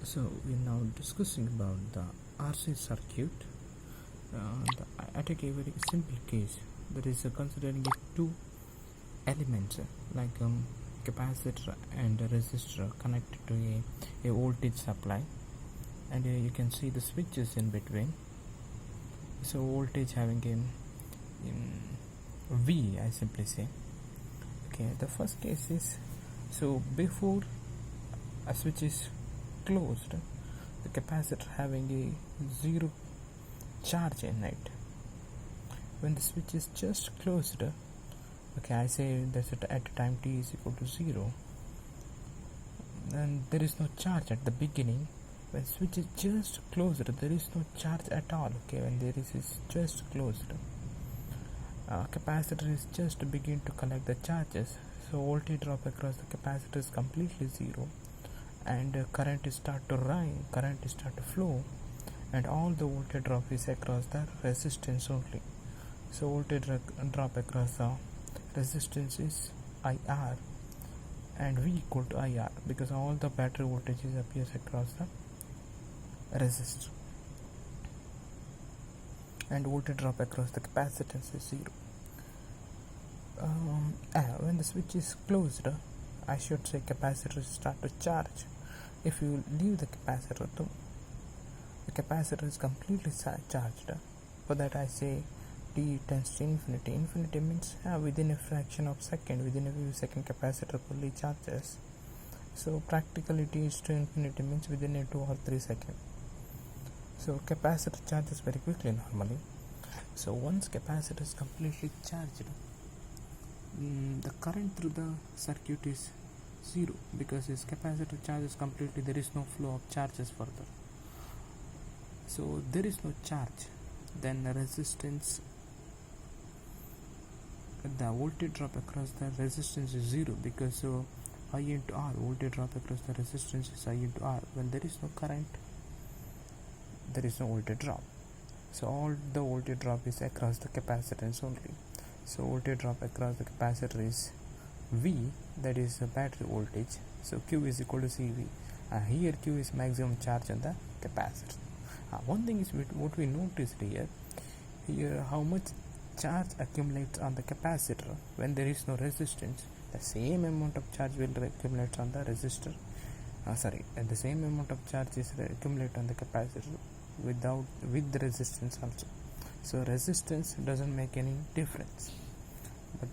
So we're now discussing about the RC circuit. I take a very simple case, that is considering two elements like capacitor and a resistor connected to a voltage supply, and you can see the switches in between. So voltage having a V, I simply say. Okay, the first case is, so before a switch is closed, the capacitor having a zero charge in it. When the switch is just closed, okay, I say that at time t is equal to 0, and there is no charge at the beginning. When switch is just closed, there is no charge at all. Okay, when there is just closed, capacitor is just begin to collect the charges, so voltage drop across the capacitor is completely 0, and current is start to run, current is start to flow, and all the voltage drop is across the resistance only. So voltage drop across the resistance is IR, and V equal to IR, because all the battery voltages appears across the resistor, and voltage drop across the capacitance is 0. When the switch is closed, I should say capacitor start to charge. If you leave the capacitor, the capacitor is completely charged. For that I say t tends to infinity. Infinity means within a fraction of second, within a few seconds, capacitor fully charges. So practically t is to infinity means within a 2 or 3 seconds. So capacitor charges very quickly normally. So once capacitor is completely charged, the current through the circuit is 0, because its capacitor charges completely, there is no flow of charges further. So there is no charge, then the resistance, the voltage drop across the resistance is 0, because I into R, voltage drop across the resistance is I into R. When there is no current, there is no voltage drop, so all the voltage drop is across the capacitance only. So voltage drop across the capacitor is V, that is the battery voltage. So Q is equal to CV. Here Q is maximum charge on the capacitor. One thing is what we noticed here how much charge accumulates on the capacitor when there is no resistance. The same amount of charge will accumulate on the resistor. The same amount of charge is accumulate on the capacitor with the resistance also. So resistance doesn't make any difference, but